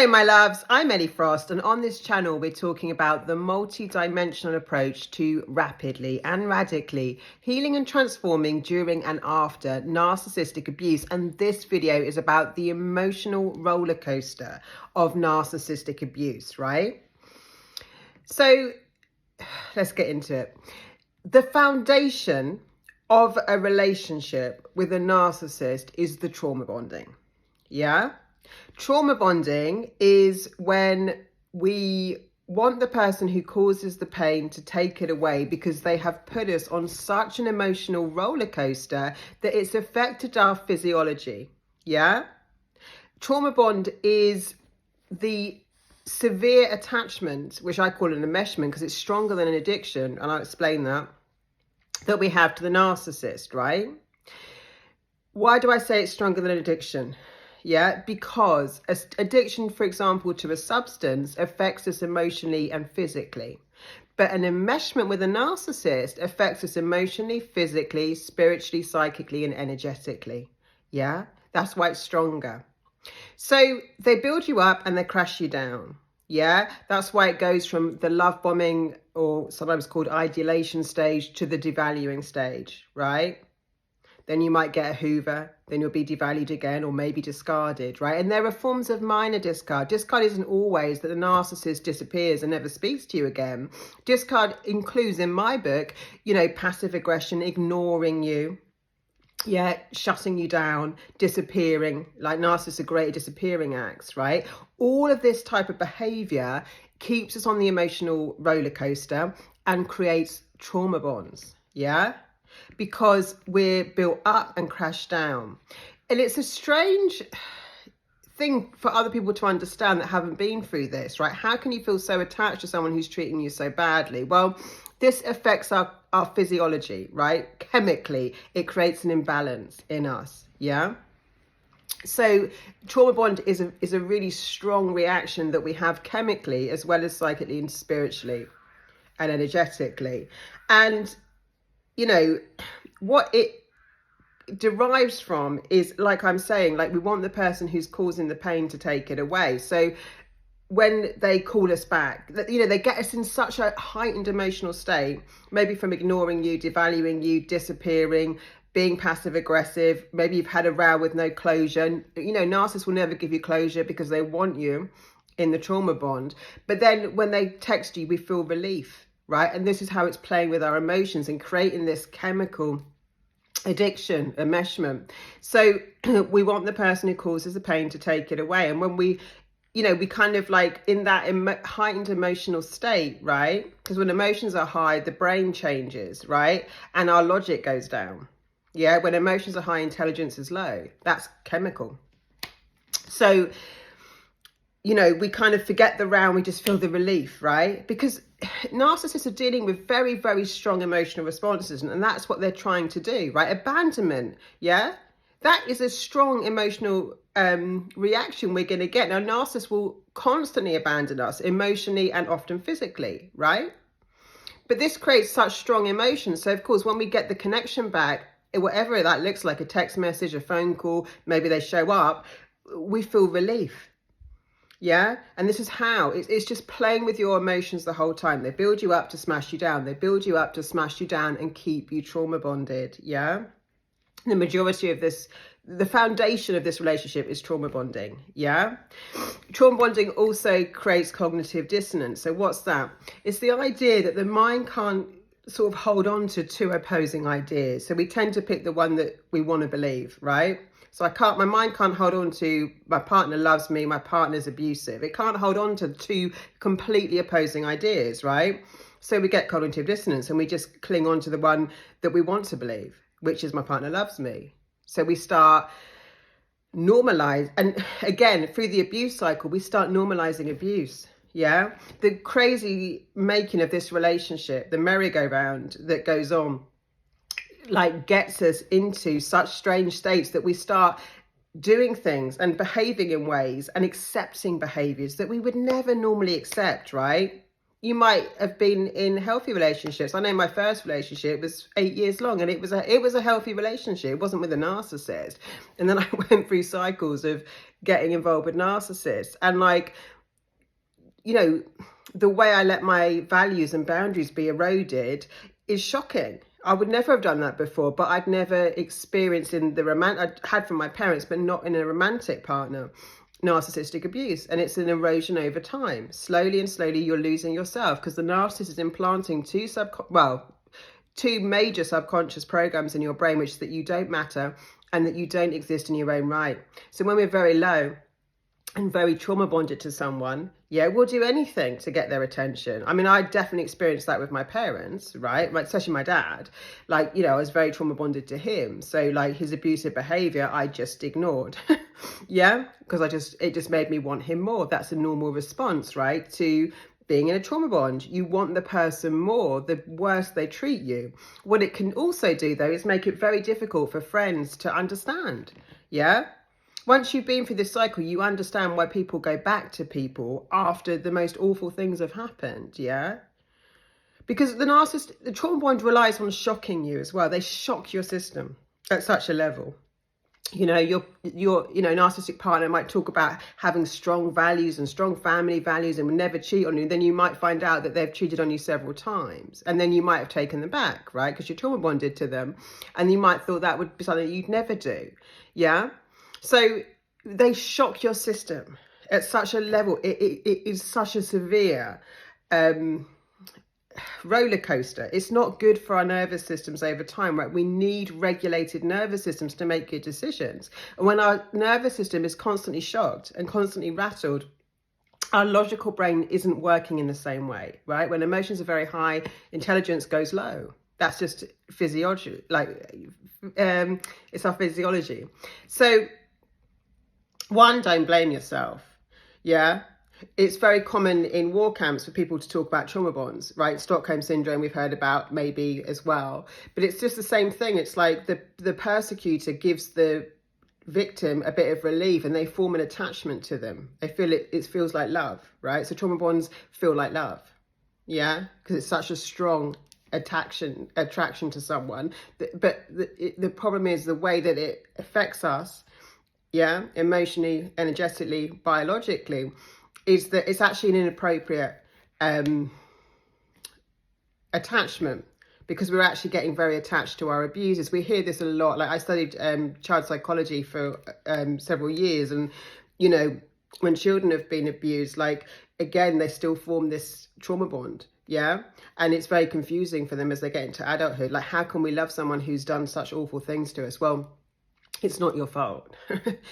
Hey my loves, I'm Ellie Frost, and on this channel we're talking about the multi-dimensional approach to rapidly and radically healing and transforming during and after narcissistic abuse. And this video is about the emotional roller coaster of narcissistic abuse, right? So let's get into it. The foundation of a relationship with a narcissist is the trauma bonding, yeah? Trauma bonding is when we want the person who causes the pain to take it away because they have put us on such an emotional roller coaster that it's affected our physiology. Yeah? Trauma bond is the severe attachment, which I call an enmeshment because it's stronger than an addiction, and I'll explain that we have to the narcissist, right? Why do I say it's stronger than an addiction? Yeah, because addiction, for example, to a substance affects us emotionally and physically. But an enmeshment with a narcissist affects us emotionally, physically, spiritually, psychically, and energetically. Yeah, that's why it's stronger. So they build you up and they crash you down. Yeah, that's why it goes from the love bombing, or sometimes called ideation stage, to the devaluing stage, right? Then you might get a Hoover, then you'll be devalued again or maybe discarded, right? And there are forms of minor discard. Discard isn't always that the narcissist disappears and never speaks to you again. Discard includes, in my book, passive aggression, ignoring you, shutting you down, disappearing, like narcissists are great at disappearing acts, right? All of this type of behavior keeps us on the emotional roller coaster and creates trauma bonds, yeah? Because we're built up and crashed down. And it's a strange thing for other people to understand that haven't been through this, right? How can you feel so attached to someone who's treating you so badly? Well, this affects our physiology, right? Chemically, it creates an imbalance in us, yeah? So trauma bond is a really strong reaction that we have chemically as well as psychically and spiritually and energetically. And what it derives from is, like I'm saying, like we want the person who's causing the pain to take it away. So when they call us back, they get us in such a heightened emotional state, maybe from ignoring you, devaluing you, disappearing, being passive aggressive. Maybe you've had a row with no closure. Narcissists will never give you closure because they want you in the trauma bond. But then when they text you, we feel relief. Right? And this is how it's playing with our emotions and creating this chemical addiction, enmeshment. So we want the person who causes the pain to take it away. And when we kind of like in that heightened emotional state, right? Because when emotions are high, the brain changes, right? And our logic goes down. Yeah, when emotions are high, intelligence is low. That's chemical. So, we kind of forget the round, we just feel the relief, right? Because narcissists are dealing with very, very strong emotional responses, and that's what they're trying to do, right? Abandonment, yeah? That is a strong emotional reaction we're going to get. Now, narcissists will constantly abandon us emotionally and often physically, right? But this creates such strong emotions. So, of course, when we get the connection back, whatever that looks like, a text message, a phone call, maybe they show up, we feel relief. Yeah, and this is how it's just playing with your emotions the whole time. They build you up to smash you down. They build you up to smash you down and keep you trauma bonded. Yeah, the majority of this, the foundation of this relationship is trauma bonding. Yeah, trauma bonding also creates cognitive dissonance. So what's that? It's the idea that the mind can't sort of hold on to two opposing ideas. So we tend to pick the one that we want to believe, right? So my mind can't hold on to my partner loves me, my partner's abusive. It can't hold on to two completely opposing ideas, right? So we get cognitive dissonance and we just cling on to the one that we want to believe, which is my partner loves me. So we start normalize. And again, through the abuse cycle, we start normalizing abuse. Yeah. The crazy making of this relationship, the merry-go-round that goes on, like gets us into such strange states that we start doing things and behaving in ways and accepting behaviors that we would never normally accept, right? you might have been in healthy relationships. I know my first relationship was 8 years long, and it was a healthy relationship. It wasn't with a narcissist. And then I went through cycles of getting involved with narcissists, and like, you know, the way I let my values and boundaries be eroded is shocking. I would never have done that before, but I'd never experienced in the I'd had from my parents, but not in a romantic partner, narcissistic abuse. And it's an erosion over time. Slowly and slowly, you're losing yourself, because the narcissist is implanting two major subconscious programs in your brain, which is that you don't matter and that you don't exist in your own right. So when we're very low and very trauma bonded to someone, yeah, we'll do anything to get their attention. I mean, I definitely experienced that with my parents, right? Especially my dad. Like, you know, I was very trauma bonded to him. So like his abusive behavior, I just ignored. Yeah, because it just made me want him more. That's a normal response, right, to being in a trauma bond. You want the person more, the worse they treat you. What it can also do, though, is make it very difficult for friends to understand. Yeah. Once you've been through this cycle, you understand why people go back to people after the most awful things have happened, yeah? Because the trauma bond relies on shocking you as well. They shock your system at such a level. You know, your narcissistic partner might talk about having strong values and strong family values and would never cheat on you. Then you might find out that they've cheated on you several times. And then you might have taken them back, right? Because you're trauma bonded to them. And you might thought that would be something you'd never do, yeah? So they shock your system at such a level. It is such a severe roller coaster. It's not good for our nervous systems over time, right? We need regulated nervous systems to make good decisions. And when our nervous system is constantly shocked and constantly rattled, our logical brain isn't working in the same way, right? When emotions are very high, intelligence goes low. That's just physiology. It's our physiology. So one, don't blame yourself. Yeah. It's very common in war camps for people to talk about trauma bonds, right? Stockholm syndrome, we've heard about maybe as well. But it's just the same thing. It's like the persecutor gives the victim a bit of relief and they form an attachment to them. They feel it feels like love, right? So trauma bonds feel like love. Yeah. Because it's such a strong attraction to someone. But the problem is the way that it affects us, yeah, emotionally, energetically, biologically, is that it's actually an inappropriate attachment, because we're actually getting very attached to our abusers. We hear this a lot. Like I studied child psychology for several years, and you know, when children have been abused, like again, they still form this trauma bond. Yeah. And it's very confusing for them as they get into adulthood. Like, how can we love someone who's done such awful things to us? Well, it's not your fault.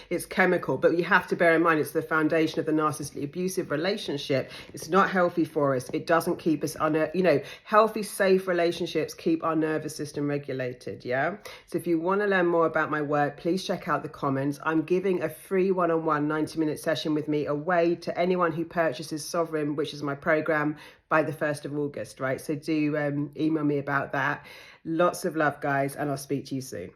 It's chemical, but you have to bear in mind it's the foundation of the narcissistically abusive relationship. It's not healthy for us. It doesn't keep us healthy, safe relationships keep our nervous system regulated. Yeah. So if you want to learn more about my work, please check out the comments. I'm giving a free one-on-one 90-minute session with me away to anyone who purchases Sovereign, which is my program, by the 1st of August, right? So do email me about that. Lots of love, guys, and I'll speak to you soon.